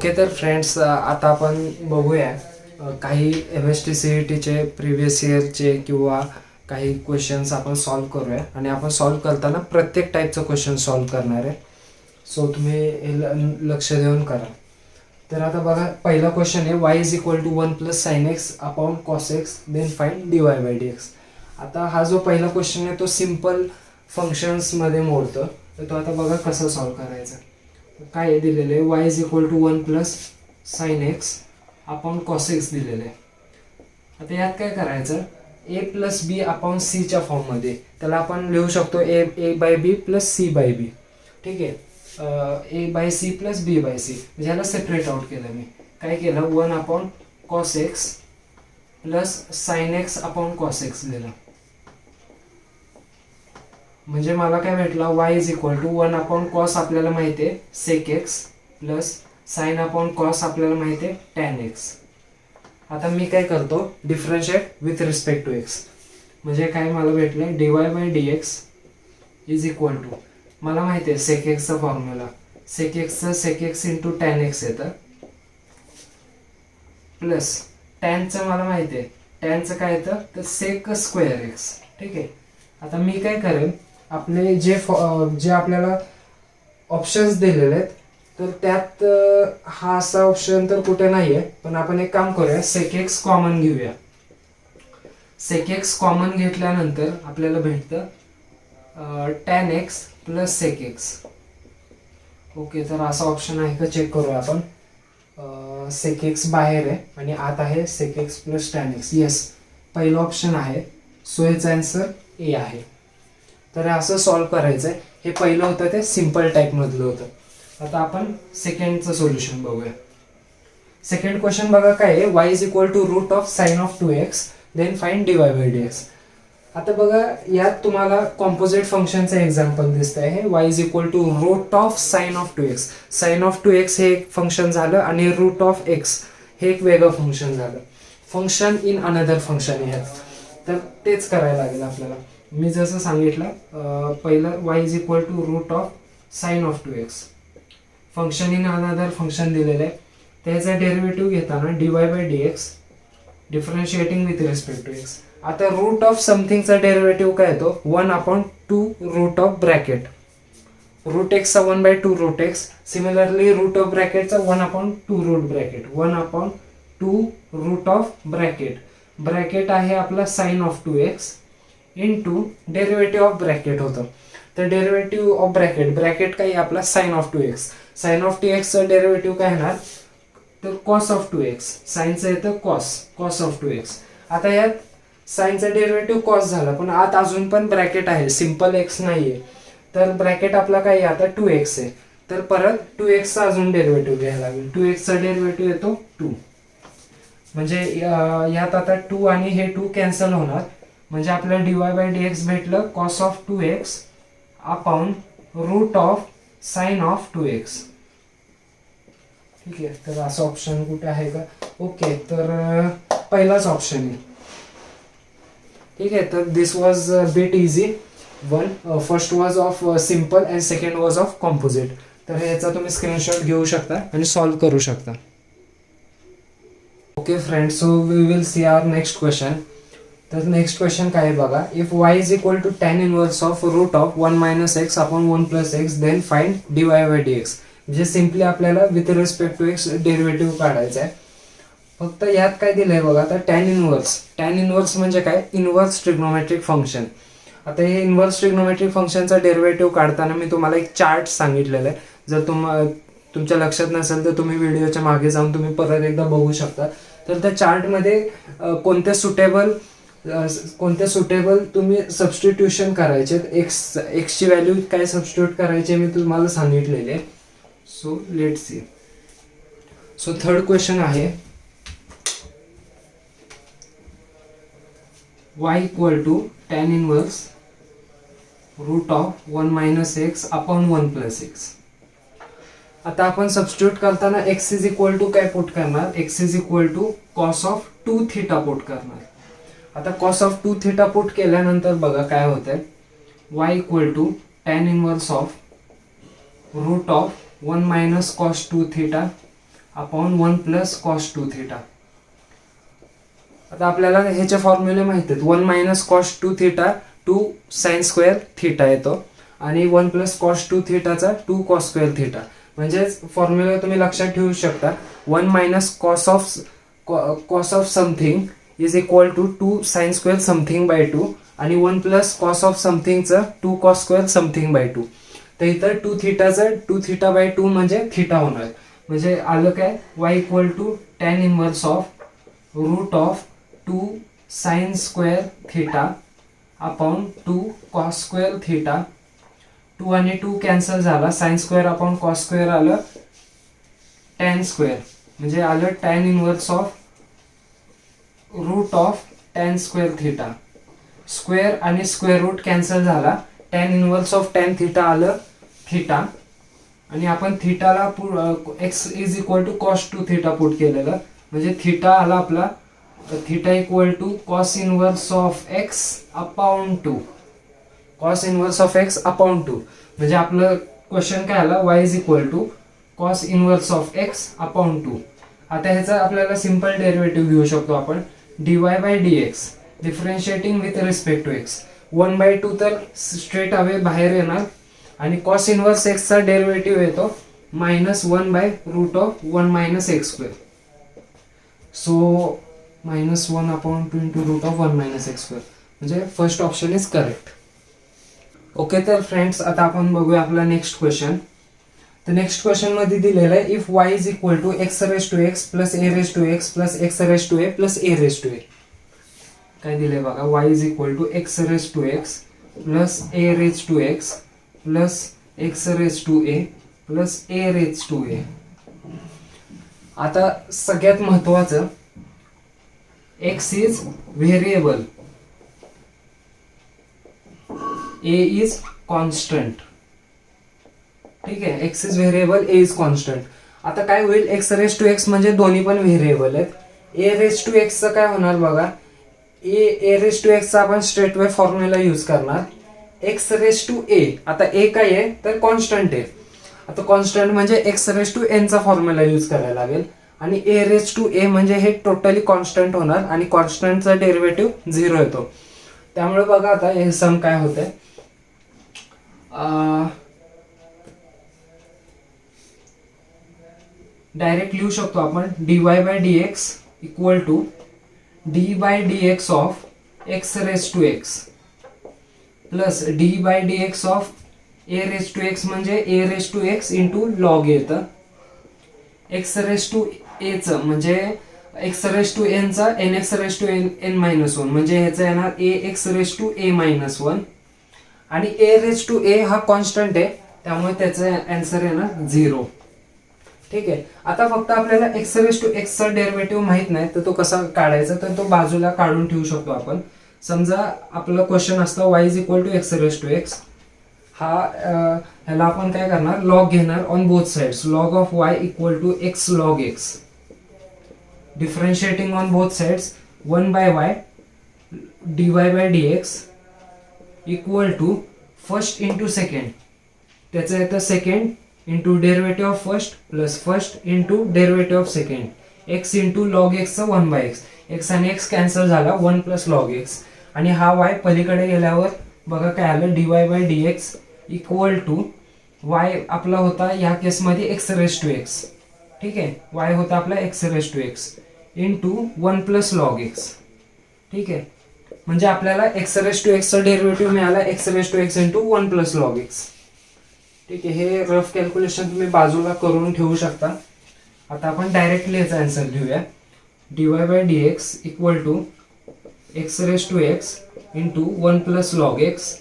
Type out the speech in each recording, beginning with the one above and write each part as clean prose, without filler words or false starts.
Okay तर friends, आता आपण बघूया काही MST-CETचे प्रिव्हियस इयरचे किंवा काही क्वेश्चन्स आपण सॉल्व करूया. आणि आपण सॉल्व करताना प्रत्येक टाईपचं क्वेश्चन सॉल्व करणार आहे. सो तुम्ही हे लक्ष देऊन करा. तर आता बघा, पहिला क्वेश्चन आहे y is equal to 1 plus sine x upon cos x then find dy by dx. आता हा जो पहिला क्वेश्चन आहे तो सिम्पल फंक्शन्समध्ये मोडतो. तर तो आता बघा कसं सॉल्व करायचं. काय दिलेलं आहे, y is equal to 1 plus sine x upon cos x दिलेलं आहे. आता यात काय करायचं, a प्लस बी अपॉन सीच्या फॉर्ममध्ये त्याला आपण लिहू शकतो a by B plus C by B. ठीक आहे, a by C plus B by C. म्हणजे ह्याला सेपरेट आउट केलं. मी काय केलं, 1 upon cos x plus sine x upon cos x लिहिलं. म्हणजे मला काय भेटला, y is equal to 1 upon cos आपल्याला माहिती आहे sec x plus sine upon cos आपल्याला माहिती आहे टॅन एक्स. आता मी काय करतो, differentiate with respect to x. म्हणजे काय मला भेटलं, dy by dx is equal to, मला माहिती आहे सेक एक्सचा फॉर्म्युला, सेक एक्सचं sec x into tan x येतं प्लस टॅनचं मला माहिती आहे, टॅनचं काय येतं तर सेक स्क्वेअर एक्स. ठीक आहे, आता मी काय करेन, आपले जे आपल्याला ऑप्शन्स दिलेले आहेत तर त्यात हा असा ऑप्शन तर कुठे नाही आहे. पण आपण एक काम करूया, सेक एक्स कॉमन घेऊया. सेक एक्स कॉमन घेतल्यानंतर आपल्याला भेटतं tan x plus sec x. Okay, तर असा ऑप्शन आहे का चेक करूया आपण. सेक एक्स बाहेर आहे आणि आत आहे sec x plus tan x. Yes, पहिलं ऑप्शन आहे. सो याचा आन्सर ए आहे. तर असं सॉल्व करायचं आहे. हे पहिलं होतं ते सिम्पल टाईपमधलं होतं. आता आपण सेकंडचं सोल्युशन बघूया. सेकंड क्वेश्चन बघा काय आहे, y is equal to root of sine of 2x then find dy by dx. आता बघा, यात तुम्हाला कॉम्पोजिट फंक्शनचं एक्झाम्पल दिसत आहे. y is equal to root of sine of 2x. Sine of 2x हे एक फंक्शन झालं आणि रूट ऑफ x हे एक वेगळं फंक्शन झालं. फंक्शन इन अनदर फंक्शन आहे. तर तेच करायला लागेल आपल्याला. मी जसं सांगितलं, पहिलं y is equal to root of sine of 2x. Function in another function दिलेलं आहे. त्याचा डेरिव्हेटिव्ह घेताना dy by dx differentiating with respect to x. आता रूट ऑफ समथिंगचा डेरिव्हेटिव्ह काय येतो, 1 upon 2 root of bracket. Root एक्सचा 1 by 2 root x. Similarly root of ब्रॅकेटचा 1 upon 2 root bracket. 1 upon 2 root of bracket. Bracket आहे आपला sine of 2x into derivative of bracket होतं. तर डेरिव्हेटिव्ह ऑफ ब्रॅकेट, ब्रॅकेट काय आपला sine of 2x. Sine of 2xचं derivative काय येणार तर कॉस ऑफ 2x. साइनचं येतं कॉस ऑफ 2x. आता यात साइनचा डेरिव्हेटिव्ह कॉस झाला, पण आत अजून पण ब्रॅकेट आहे, सिम्पल एक्स नाहीये. तर ब्रॅकेट आपला काय आता 2x आहे. तर परत 2xचा अजून डेरिव्हेटिव्ह घ्यायला लागेल. 2xचा डेरिव्हेटिव्ह येतो 2. म्हणजे यात आता 2 आणि हे 2 कॅन्सल होणार. म्हणजे आपल्याला dy बाय dx भेटलं cos of 2x upon root of sine of 2x. ठीक आहे, तर असं ऑप्शन कुठे आहे का. ओके, तर पहिलाच ऑप्शन आहे. ठीक आहे, तर this was bit easy one. First was of simple and second was of composite. तर याचा तुम्ही स्क्रीनशॉट घेऊ शकता आणि सॉल्व करू शकता. Okay friends, so we will see our next question. तर नेक्स्ट क्वेश्चन काय आहे बघा, if y is equal to tan inverse of root of 1 minus x upon 1 plus x then find dy by dx. म्हणजे simply आपल्याला with respect to x derivative काढायचा आहे. फक्त यात काय दिलंय बघा, आता टॅन इनवर्स म्हणजे काय, इनवर्स ट्रिग्नोमेट्रिक फंक्शन. आता हे इनवर्स ट्रिग्नोमेट्रिक फंक्शनचा डेरिव्हेटिव्ह काढताना मी तुम्हाला एक चार्ट सांगितलेलं आहे. जर तुमच्या लक्षात नसेल तर तुम्ही व्हिडिओच्या मागे जाऊन तुम्ही परत एकदा बघू शकता. तर त्या चार्टमध्ये कोणते सुटेबल तुम्ही सबस्टिट्यूशन करायचे, एक्सची व्हॅल्यू काय सबस्टिट्यूट करायचे मी तुम्हाला सांगितलेले. So let's see. So third question आहे, y equal to tan inverse root of 1 minus x upon 1 plus x. आता आपण सबस्टिट्यूट करताना x इज इक्वल टू काय पुट करणार, x is equal to cos of 2 theta put करणार. आता cos of 2 theta put केल्यानंतर बघा काय होतंय, y equal to tan inverse of root of 1 minus cos 2 theta upon 1 plus cos 2 theta. आता आपल्याला ह्याचे फॉर्म्युले माहित आहेत. 1 minus cos 2 theta 2 sine square theta येतो आणि 1 प्लस कॉस 2 थिटाचा 2 कॉस स्क्वेअर थिटा. म्हणजेच फॉर्म्युला तुम्ही लक्षात ठेवू शकता. 1 minus cos of something is equal to 2 sine square something by 2 आणि 1 प्लस कॉस ऑफ समथिंगचं 2 कॉस स्क्वेअर समथिंग बाय 2. तर इथं 2 थिटाचं 2 थिटा बाय 2 म्हणजे थिटा होणार. म्हणजे आलं काय, y equal to tan inverse of root of 2 sine square theta upon 2 cos square theta. 2 आणि 2 कॅन्सल झाला, sine square upon cos square आलं tan स्क्वेअर. म्हणजे आलं tan inverse of root of tan square theta. Square आणि square root cancel झाला, tan inverse of tan theta आलं theta. आणि आपण थिटाला x is equal to cos 2 theta put केलेलं. म्हणजे थिटा आला आपला theta equal to cos inverse of x upon 2. Cos inverse of x upon 2. म्हणजे आपलं क्वेश्चन काय आला, y is equal to cos inverse of x upon 2. आता ह्याचा आपल्याला सिंपल डेरिव्हेटिव्ह घेऊ शकतो आपण. dy by dx differentiating with respect to x. 1/2 तर स्ट्रेट अवे बाहेर येणार आणि कॉस इनवर्स x चा डेरिव्हेटिव्ह येतो -1 by root of 1 minus x square. So -1 upon 2 into root of 1 minus x square. म्हणजे first option is correct. Okay, तर friends आता आपण बघूया आपला नेक्स्ट क्वेश्चन. तर नेक्स्ट क्वेश्चन मध्ये दिलेलं आहे if y is equal to x raise to x plus a raise to x plus x raise to a plus a raise to a. काय दिलंय बघा, y is equal to x raise to x plus a raise to x plus x raise to a plus a raise to a. आता सगळ्यात महत्वाचं, x is variable, a is constant. ठीक आहे, x is variable, a is constant. आता काय होईल, x raise to x म्हणजे दोन्ही पण व्हेरिएबल आहेत. a रेज टू x चं काय होणार बघा, a रेज टू x चा आपण स्ट्रेट वे फॉर्म्युला यूज करणार. x रेज टू a, आता a काय आहे तर कॉन्स्टंट आहे. आता कॉन्स्टंट म्हणजे x रेज टू n चा फॉर्म्युला यूज करायला लागेल आणि a रेज टू a म्हणजे हे टोटली कॉन्स्टंट होणार आणि कॉन्स्टंटचा डेरिव्हेटिव्ह 0 येतो. त्यामुळे बघा आता हे सम काय होतंय, डायरेक्ट लिहू शकतो आपण dy by dx equal to d by dx of x raise to x plus d by dx of a raise to x म्हणजे a raise to x into log येतं. x रेज टू a चं म्हणजे x raise to n चा nx raise to n minus 1 म्हणजे ह्याचं येणार ax raise to a minus 1 आणि a raise to a हा कॉन्स्टंट आहे त्यामुळे त्याचं आन्सर येणार 0. ठीक आहे, आता फक्त आपल्याला x रेज टू x चा डेरिव्हेटिव्ह माहित नाही तर तो कसा काढायचा, तर तो बाजूला काढून ठेवू शकतो आपण. समजा आपलं क्वेश्चन असतं y is equal to x raise to x. ह्याला आपण काय करणार, लॉग घेणार on both sides. Log of y equal to x log x. Differentiating on both sides 1 by y dy by dx equal to first into second. त्याचं येतं second into derivative of first plus first into derivative of second. x into log x चा 1 by x. x आणि x cancel झाला 1 plus log x आणि हा y पलीकडे गेल्यावर बघा काय आलं dy by dx equal to y आपला होता या केसमध्ये x रेज टू x. ठीक आहे, y होता आपला x raise to x into 1 plus log x. ठीक आहे, म्हणजे आपल्याला x रेज टू x चा डेरिव्हेटिव्ह मिळाला x raise to x into 1 plus log x. ठीक आहे, हे रफ कॅल्क्युलेशन तुम्ही बाजूला करून ठेवू शकता. आता आपण डायरेक्टली याचा आन्सर लिहूया. dy by dx equal to x raise to x into 1 plus log x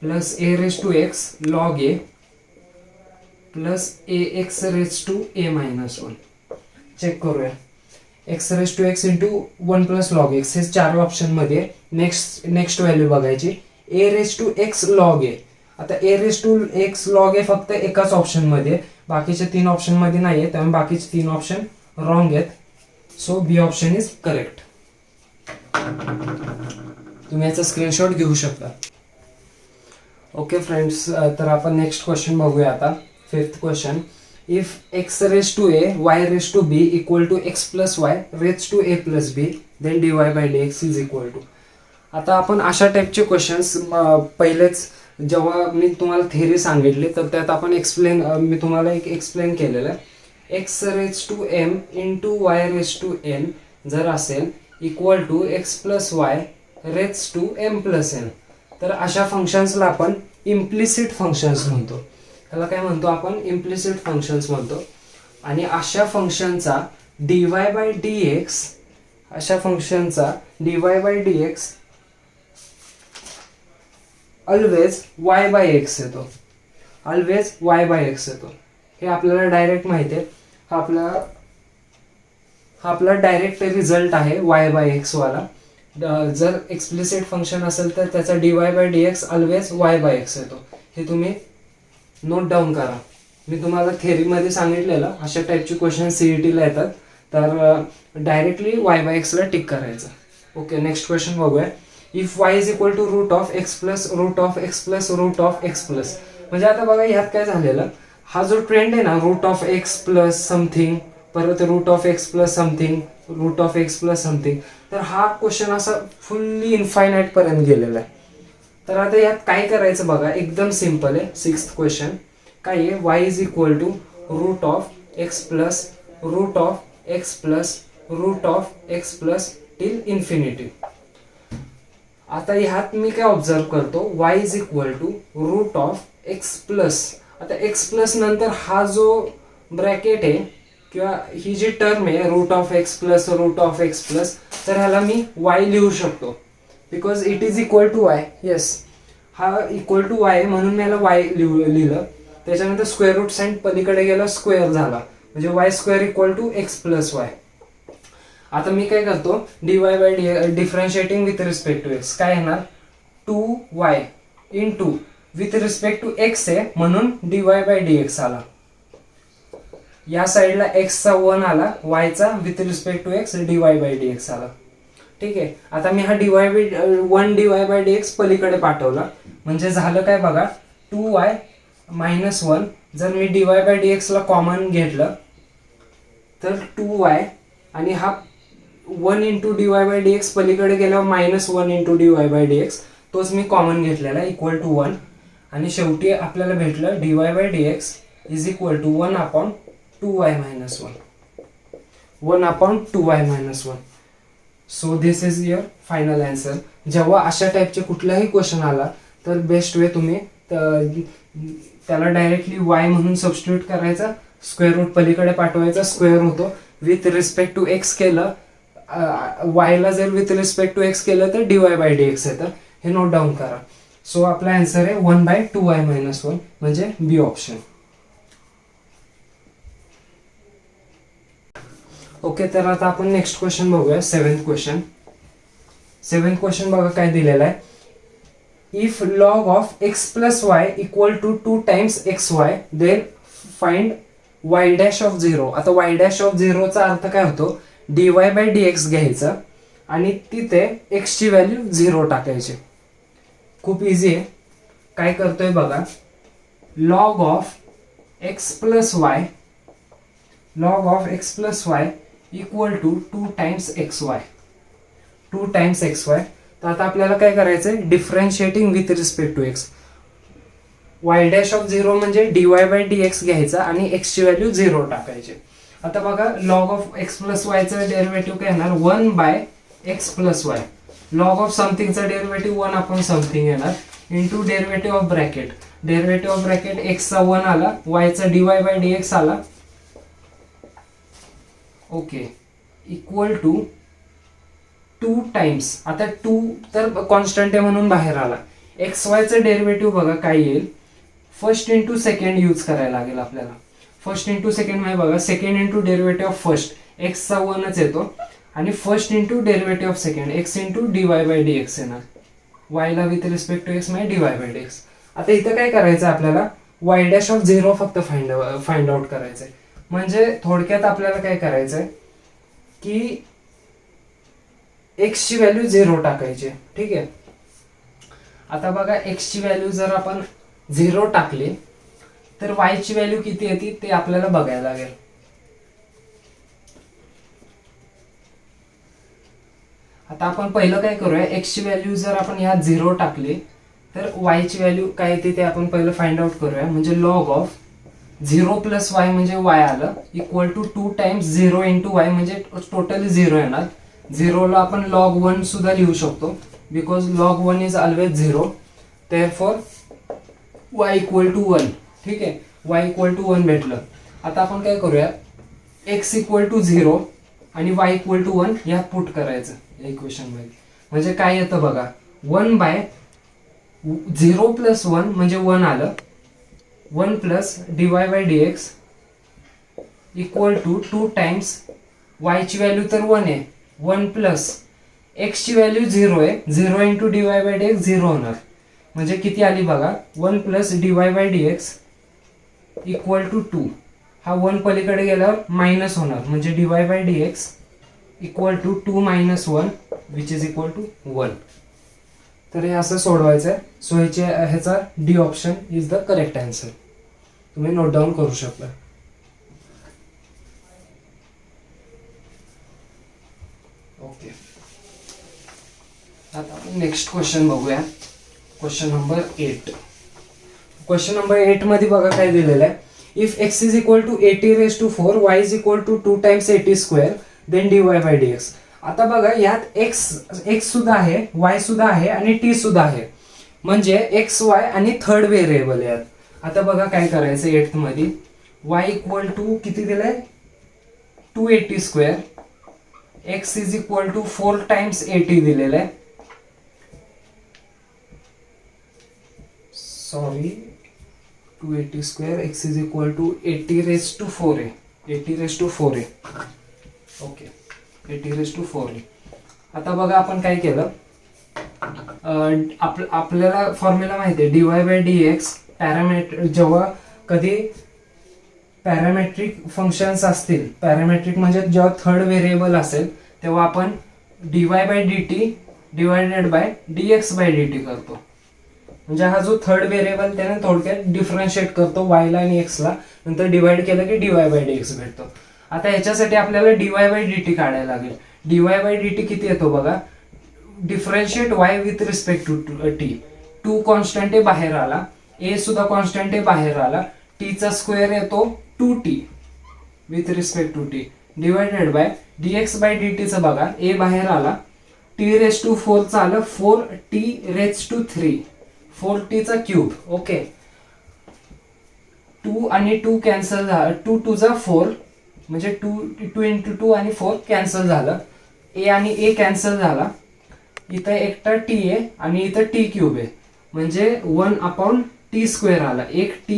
plus a raise to x log a plus ax raise to a minus 1. Check करूया. x raise to x into 1 plus log x हे 4 option मध्ये next value बघायची. a raise to x log a. आता a raise to x log a फक्त एकाच option मध्ये, बाकीचे 3 option मध्ये नाहीये त्यामुळे बाकीचे 3 ऑप्शन रॉंग आहेत. So B option is correct. तुम्ही याचा स्क्रीनशॉट घेऊ शकता. ओके फ्रेंड्स, तर आपण नेक्स्ट क्वेश्चन बघूया आता. 5th question. If x raise to a y raise to b equal to x plus y raise to a plus b then d y by d x is equal to. आता आपण अशा टाईपचे questions पहिलेच जेव्हा मी तुम्हाला theory सांगितली तर त्यात आपण मी तुम्हाला एक एक्सप्लेन केलेलं आहे. X raise to m into y raise to n जर असेल equal to x plus y raise to m plus n, तर अशा फंक्शन्सला आपण इम्प्लिसिट फंक्शन्स म्हणतो. त्याला काय म्हणतो आपण? इम्प्लिसिट फंक्शन्स म्हणतो. आणि अशा फंक्शनचा D y by d x, अशा फंक्शनचा D y by d x always y by x येतो. ऑलवेज वाय बाय एक्स येतो. हे आपल्याला डायरेक्ट माहिती आहे. हा आपला डायरेक्ट रिझल्ट आहे वाय बाय एक्स वाला. जर एक्सप्लिसिट फंक्शन असेल तर त्याचा D y by d x always y by x येतो. हे तुम्ही नोट डाऊन करा. मी तुम्हाला थेरीमध्ये सांगितलेलं अशा टाईपचे क्वेश्चन सीईटीला येतात, तर डायरेक्टली वाय बाय एक्सला टिक करायचं. ओके, नेक्स्ट क्वेश्चन बघूया. If y is equal to root of x plus root of x plus root of x plus. म्हणजे आता बघा ह्यात काय झालेलं, हा जो ट्रेंड आहे ना root of x plus something, परत root of x plus something, root of x plus something, तर हा क्वेश्चन असा फुल्ली इन्फायनाईट पर्यंत गेलेला आहे. तर आता यात काय करायचं बघा, एकदम सिम्पल आहे. सिक्स्थ क्वेश्चन काय आहे? Y is equal to root of x plus root of x plus root of x plus till infinity. आता ह्यात मी काय ऑब्झर्व करतो, y is equal to root of x plus. आता एक्स प्लस नंतर हा जो ब्रॅकेट आहे किंवा ही जी टर्म आहे root of x plus root of x plus, तर ह्याला मी वाय लिहू शकतो because it is equal to y. Yes, हा इक्वल टू वाय आहे म्हणून मी याला वाय लिहिलं. त्याच्यानंतर स्क्वेअर रूट साईन पलीकडे गेला, स्क्वेअर झाला, म्हणजे y square equal to x plus y. आता मी काय करतो, d y by d differentiating with respect to x काय येणार, 2y into with respect to x आहे म्हणून d y by d x आला. या साईडला एक्सचा 1 आला, वायचा with respect to x d y by d x आला. ठीक आहे. आता मी हा d y by d x पलीकडे पाठवला म्हणजे झालं काय बघा, 2y मायनस 1. जर मी डी वाय बाय डी एक्सला कॉमन घेतलं तर 2y आणि हा 1 into d y by d x पलीकडे गेल्यावर minus 1 into d y by d x, तोच मी कॉमन घेतलेला इक्वल टू 1. आणि शेवटी आपल्याला भेटलं d y by d x is equal to 1 upon 2y minus 1. 1 upon 2y minus 1. So this is your final answer. जेव्हा अशा टाईपचे कुठलाही क्वेश्चन आला तर बेस्ट वे तुम्ही त्याला डायरेक्टली वाय म्हणून सबस्टिट्यूट करायचा, स्क्वेअर रूट पलीकडे पाठवायचा, स्क्वेअर होतो. विथ रिस्पेक्ट टू एक्स केलं, वायला जर विथ रिस्पेक्ट टू एक्स केलं तर D y by d x येतं. हे नोट डाऊन करा. सो आपला आन्सर आहे 1/2y मायनस 1 म्हणजे बी ऑप्शन. ओके, तर आता आपण नेक्स्ट क्वेश्चन बघूया. सेव्हन्थ क्वेश्चन बघा काय दिलेला आहे. If log of x plus y equal to 2 times x y then find y dash of 0. आता वाय डॅश ऑफ 0चा अर्थ काय होतो, d y by d x घ्यायचं आणि तिथे एक्सची व्हॅल्यू 0 टाकायची. खूप इझी आहे. काय करतोय बघा, log of x plus y equal to 2 times x y. तर आता आपल्याला काय करायचंय, differentiating with respect to x. Y dash of 0 म्हणजे d y by d x घ्यायचा आणि एक्सची व्हॅल्यू 0 टाकायची. आता बघा, लॉग ऑफ एक्स प्लस वायचं डेरिव्हेटिव्ह काय येणार, 1 by x plus y. Log of समथिंगचा डेरिव्हेटिव्ह 1 अपॉन समथिंग येणार इंटू डेरिव्हेटिव्ह ऑफ ब्रॅकेट एक्सचा 1 आला, वायचा d y by d x आला. Okay, equal to 2 times. आता 2 तर कॉन्स्टंट आहे म्हणून बाहेर आला. एक्स वायचं डेरिव्हेटिव्ह बघा काय येईल, फर्स्ट इंटू सेकंड यूज करायला लागेल आपल्याला. फर्स्ट इंटू सेकंड म्हणजे बघा, second into derivative of first एक्सचा 1च येतो आणि first into derivative of second x into d y by d x येणार. वायला विथ रिस्पेक्ट टू एक्स म्हणजे d y by d x. आता इथं काय करायचं आपल्याला, वाय डॅश ऑफ 0 फक्त फाइंड आउट करायचंय. म्हणजे थोडक्यात आपल्याला काय करायचंय की एक्सची व्हॅल्यू 0 टाकायची. ठीक आहे. आता बघा, एक्सची व्हॅल्यू जर आपण 0 टाकली तर y ची व्हॅल्यू किती येते ते आपल्याला बघायला लागेल. आता आपण पहिलं काय करूया, x ची व्हॅल्यू जर आपण ह्यात 0 टाकली तर y ची व्हॅल्यू काय येते ते आपण पहिलं फाइंड आउट करूया. म्हणजे लॉग ऑफ 0 प्लस y म्हणजे y आलं equal to 2 times 0 into y म्हणजे टोटली 0 येणार. 0 ला आपण log 1 सुद्धा लिहू शकतो because log 1 is always 0. Therefore y equal to 1. ठीक आहे, y इक्वल टू 1 भेटलं. आता आपण काय करूया, x इक्वल टू 0 आणि y इक्वल टू 1 यात पुट करायचं इक्वेशन मध्ये. म्हणजे काय येतं बघा, 1 बाय 0 प्लस 1 म्हणजे 1 आलं, 1 plus dy by dx equal to 2 times y ची व्हॅल्यू तर 1 आहे, 1 प्लस x ची व्हॅल्यू 0 आहे, 0 इंटू dy बाय dx 0 होणार. म्हणजे किती आली बघा, 1 plus dy by dx equal to 2. हा 1 पलीकडे गेल्यावर मायनस होणार म्हणजे dy by dx equal to 2 minus 1 which is equal to 1. तर हे असं सोडवायचं आहे. सो ह्याचा D option is the correct answer. तुम्ही नोट डाऊन करू शकता. ओके, आता आपण नेक्स्ट क्वेश्चन बघूया. Question number 8. क्वेश्चन नंबर 8 मध्ये बघा काय दिलेलं आहे. If x is equal to 80⁴, y is equal to 2 times 80² then dy by dx. आता बघा यात x सुद्धा आहे, y सुद्धा आहे आणि t सुद्धा आहे. म्हणजे x, y आणि थर्ड व्हेरिएबल यात. आता बघा काय करायचं 8th मध्ये, y इक्वल टू किती दिलंय 280², x is equal to 4 times 80 दिलेलं आहे. Sorry 280², x is equal to 80⁴ आहे, 80⁴ आहे. ओके, 80⁴. आता बघा आपण काय केलं, आपल्याला फॉर्म्युला माहिती आहे dy बाय dx पॅरामेट्रिक. जेव्हा कधी पॅरामेट्रिक फंक्शन्स असतील, पॅरामेट्रिक म्हणजे जेव्हा थर्ड व्हेरिएबल असेल तेव्हा आपण dy by dt divided by dx by dt करतो. म्हणजे हा जो थर्ड व्हेरिएबल त्याने थोडक्यात डिफरन्शिएट करतो y ला आणि x ला, नंतर डिवाइड केलं की dy बाय dx भेटतो. आता याच्यासाठी आपल्याला dy बाय dt काढायला लागेल. dy बाय dt किती येतो बघा, differentiate y with respect to t. 2 constant आहे बाहेर आला, a सुद्धा कॉन्स्टंट आहे बाहेर आला, t चा स्क्वेअर येतो 2t with respect to t divided by dx by dt चं बघा, a बाहेर आला, t⁴ चं आलं 4t⁻3, 4t चा क्यूब. ओके, 2 आणि 2 कॅन्सल झालं, 2 2 जा 4 म्हणजे 2 इंटू 2 आणि 4 कॅन्सल झालं, a आणि a कॅन्सल झाला, इथं एकटा t आहे आणि इथं t क्यूब आहे म्हणजे 1/t² आला. एक t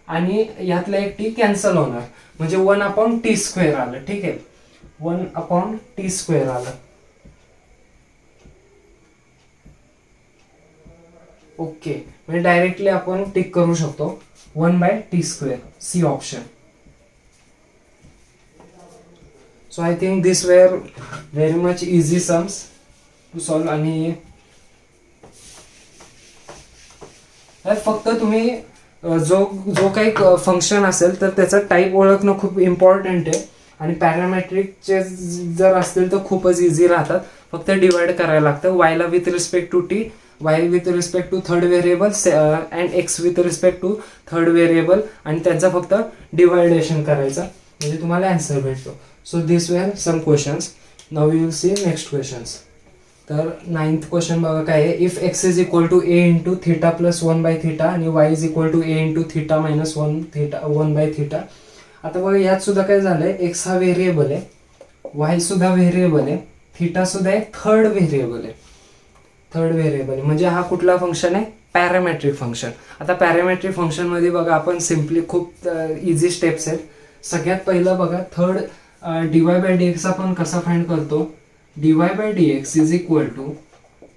आणि यातला एक t कॅन्सल होणार म्हणजे 1/t² आलं. ठीक आहे, 1/t² आलं. ओके, म्हणजे डायरेक्टली आपण टिक करू शकतो 1/t², C option. So I think these were very much easy sums to solve. आणि फक्त तुम्ही जो काही फंक्शन असेल तर त्याचा टाईप ओळखणं खूप इम्पॉर्टंट आहे. आणि पॅरामेट्रिकचे जर असतील तर खूपच इझी राहतात. फक्त डिवाइड करायला लागतं, y ला with respect to t, y with respect to third variable and x with respect to third variable आणि त्यांचा फक्त डिवायडेशन करायचा म्हणजे तुम्हाला आन्सर भेटतो. So these were some questions. Now we will see next questions. तर 9th question बघा काय आहे. If x is equal to a into theta plus 1/θ आणि y is equal to a into theta minus 1/θ. आता बघा यात सुद्धा काय झालंय, x हा व्हेरिएबल आहे, y सुद्धा व्हेरिएबल आहे, थिटा सुद्धा एक थर्ड व्हेरिएबल आहे. थर्ड व्हेरिएबल म्हणजे हा कुठला फंक्शन आहे, पॅरामेट्रिक फंक्शन. आता पॅरामेट्रिक फंक्शन मध्ये बघा आपण सिम्पली खूप इझी स्टेप्स आहेत. सगळ्यात पहिलं बघा थर्ड dy बाय dx आपण कसा फाइंड करतो, dy by dx is equal to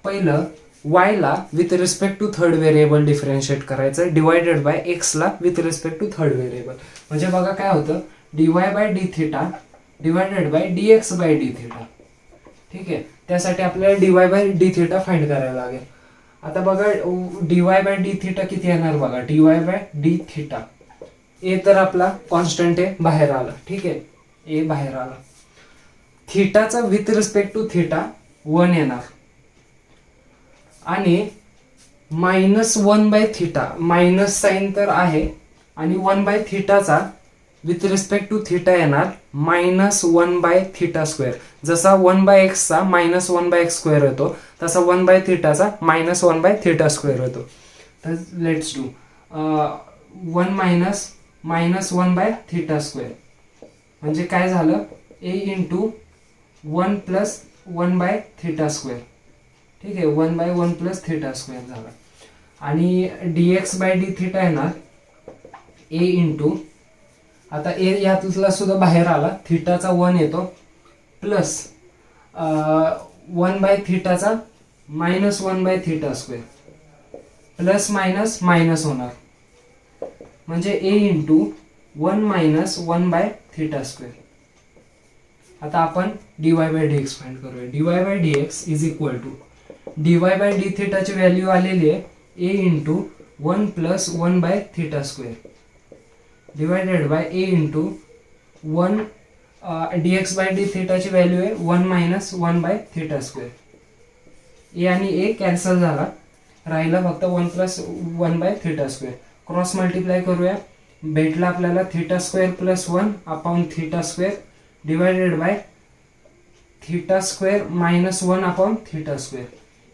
पहिलं y ला with respect to third variable differentiate करायचं डिवायडेड बाय x ला with respect to third variable. म्हणजे बघा काय होतं, dy by dθ divided by dx by dθ. ठीक आहे, त्यासाठी आपल्याला dy बाय dθ फाइंड करायला लागेल. आता बघा dy बाय dθ किती येणार बघा, dy बाय dθ ए तर आपला कॉन्स्टंट आहे, बाहेर आला. ठीक आहे, ए बाहेर आला. थिटाचा विथ रिस्पेक्ट टू थिटा 1 येणार आणि -1/θ मायनस साइन तर आहे आणि 1/θ विथ रिस्पेक्ट टू थिटा येणार -1/θ². जसा 1/x चा -1/x² होतो तसा 1/θ चा -1/θ² होतो. तर लेट्स डू 1 मायनस -1/θ² म्हणजे काय झालं, a इंटू 1 प्लस 1/θ². ठीक आहे, 1/1 प्लस θ² झाला. आणि dx/dθ येणार a इंटू, आता a यातला सुद्धा बाहेर आला, थिटाचा 1 येतो प्लस 1/θ चा -1/θ² प्लस मायनस मायनस होणार म्हणजे a इंटू 1 मायनस 1/θ². आता आपण dy/dx फाइंड करूया. dy/dx is equal to dy/dθ ची व्हॅल्यू आलेली आहे a into 1 plus 1/θ² divided by a into 1 dx/dθ ची व्हॅल्यू आहे 1 मायनस 1/θ². a आणि a कॅन्सल झाला, राहिला फक्त 1 प्लस 1/θ². क्रॉस मल्टिप्लाय करूया, भेटला आपल्याला θ² plus 1 upon θ² divided by θ² minus 1 upon θ².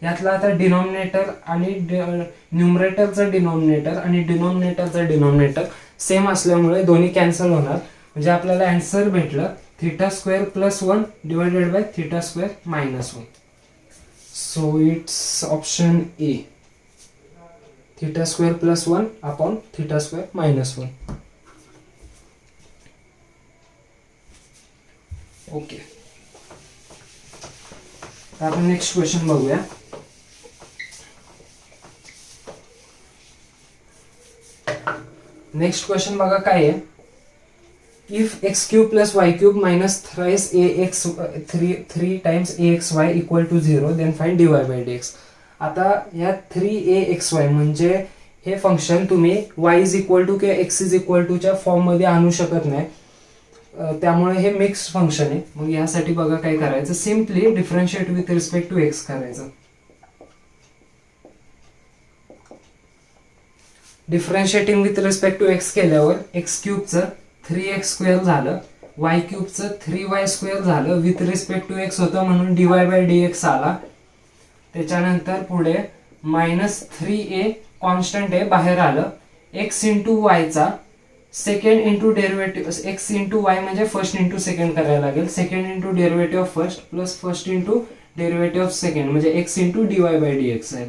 यातला आता डिनॉमिनेटर आणि न्यूमरेटरचा डिनॉमिनेटर आणि डिनॉमिनेटरचा डिनॉमिनेटर सेम असल्यामुळे दोन्ही कॅन्सल होणार. म्हणजे आपल्याला आन्सर भेटलं θ² plus 1 divided by θ² minus 1. So it's option A, θ² plus 1 upon θ² minus 1. Okay, तर आपण नेक्स्ट क्वेश्चन बघूया. नेक्स्ट क्वेश्चन बघा काय आहे. If x³ plus y³ minus thrice ax 3 times axy equal to 0 then find dy/dx. आता या 3axy म्हणजे हे फंक्शन तुम्ही y इज इक्वल टू किंवा x इज इक्वल टू च्या फॉर्म मध्ये आणू शकत नाही, त्यामुळे हे मिक्स फंक्शन आहे. मग यासाठी बघा काय करायचं, simply differentiate with respect to x करायचं. Differentiating with respect to x केल्यावर x³ चं 3x² झालं, y³ चं 3y² झालं, विथ रिस्पेक्ट टू x होतं म्हणून dy/dx आला. त्याच्यानंतर पुढे -3a कॉन्स्टंट आहे, बाहेर आलं. x इंटू y चा second into derivative, x into y म्हणजे फर्स्ट इंटू सेकंड करायला लागेल. Second into derivative of first plus first into derivative of second म्हणजे x इंटू dy/dx आहे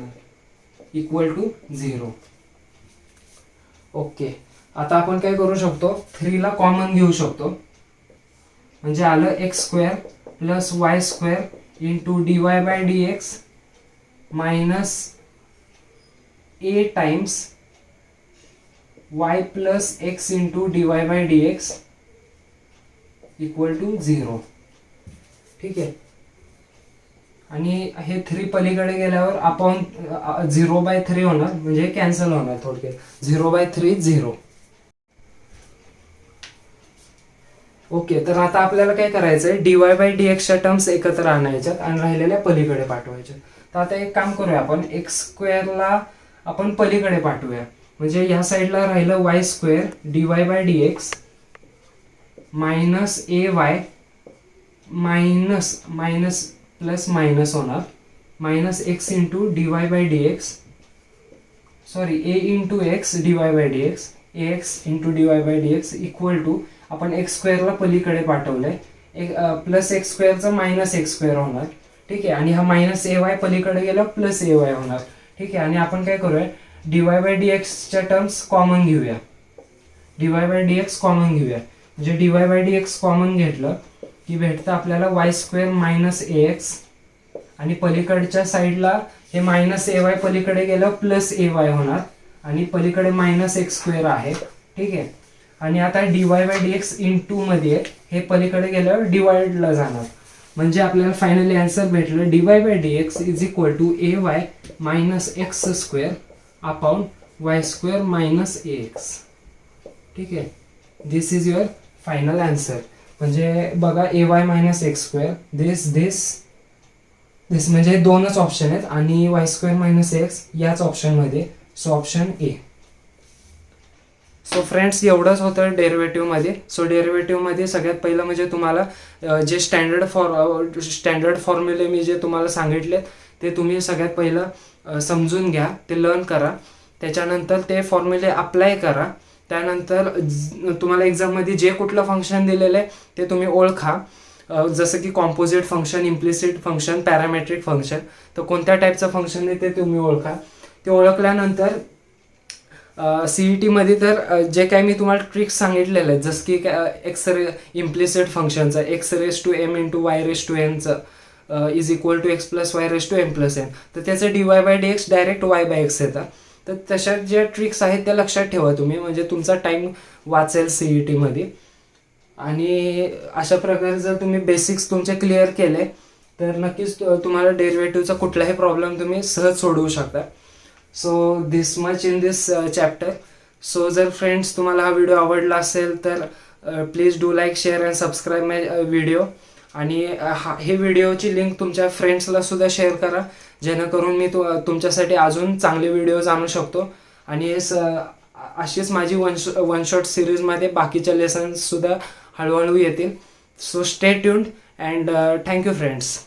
इक्वल टू 0. ओके, आता आपण काय करू शकतो, 3 ला कॉमन घेऊ शकतो म्हणजे आलं x² plus y² into dy/dx minus a times y plus x into dy/dx equal to 0. ठीक आहे, आणि हे 3 पलीकडे गेल्यावर अपॉन 0/3 होणार म्हणजे कॅन्सल होणार. थोडक्यात 0/3 0. ओके, तर आता आपल्याला काय करायचंय, dy/dx च्या टर्म्स एकत्र आणायच्यात आणि राहिलेल्या पलीकडे पाठवायच्या. तर आता एक काम करूया, आपण x² ला आपण पलीकडे पाठवूया म्हणजे या साईडला राहिलं y² dy/dx minus ay minus minus plus minus होणार minus x into dy/dx, sorry a into x dy/dx, ax into dy/dx equal to आपण x² ला पलीकडे पाठवलंय, प्लस x² चा मायनस x² होणार. ठीक आहे, आणि हा मायनस ay पलीकडे गेला प्लस ay होणार. ठीक आहे, आणि आपण काय करूया, dy/dx च्या टर्म्स कॉमन घेऊया. dy/dx कॉमन घेऊया म्हणजे dy/dx कॉमन घेतलं की भेटतं आपल्याला y² मायनस ax आणि पलीकडच्या साईडला हे मायनस ay पलीकडे गेलं प्लस ay होणार आणि पलीकडे मायनस x² आहे. ठीक आहे, आणि आता dy/dx इंटू मध्ये हे पलीकडे गेल्यावर डिवाइडला जाणार म्हणजे आपल्याला फायनली आन्सर भेटलं dy/dx is equal to ay minus x² upon y² minus ax. ठीक आहे. This is your final answer. म्हणजे बघा ay minus x square, this म्हणजे दोनच ऑप्शन आहेत आणि वाय स्क्वेअर मायनस एक्स याच ऑप्शनमध्ये. So option A. So friends एवढंच होतं डेरिव्हेटिव्हमध्ये. सो डेरिव्हेटिव्हमध्ये सगळ्यात पहिलं म्हणजे तुम्हाला जे स्टँडर्ड फॉर्म्युले मी जे तुम्हाला सांगितलेत ते तुम्ही सगळ्यात पहिलं समजून घ्या, ते लर्न करा. त्याच्यानंतर ते फॉर्म्युले अप्लाय करा. त्यानंतर तुम्हाला एक्झाममध्ये जे कुठलं फंक्शन दिलेलं आहे ते तुम्ही ओळखा. जसं की composite function, implicit function, parametric function. तर कोणत्या टाईपचं फंक्शन आहे ते तुम्ही ओळखा. ते ओळखल्यानंतर CETमध्ये तर जे काही मी तुम्हाला ट्रिक्स सांगितलेले आहेत, जसं की इम्प्लिसिट फंक्शनचं x⁻² is equal to x+y⁻m+n, तर त्याचं dy/dx डायरेक्ट y/x येतं. तर तशा ज्या ट्रिक्स आहेत त्या लक्षात ठेवा तुम्ही, म्हणजे तुमचा टाईम वाचेल CETमध्ये. आणि अशा प्रकारे जर तुम्ही बेसिक्स तुमचे क्लिअर केले तर नक्कीच तुम्हाला डेरिव्हेटिव्हचा कुठलाही प्रॉब्लेम तुम्ही सहज सोडवू शकता. So this much in this chapter. So जर फ्रेंड्स तुम्हाला हा व्हिडिओ आवडला असेल तर please do like, share and subscribe my video. आणि हे व्हिडिओची लिंक तुमच्या फ्रेंड्सला सुद्धा शेअर करा, जेणेकरून मी तुमच्यासाठी अजून चांगले व्हिडिओज आणू शकतो. आणि अशीच माझी वन शॉट सिरीजमध्ये बाकीच्या लेसन्ससुद्धा हळूहळू येतील. So stay tuned and thank you friends.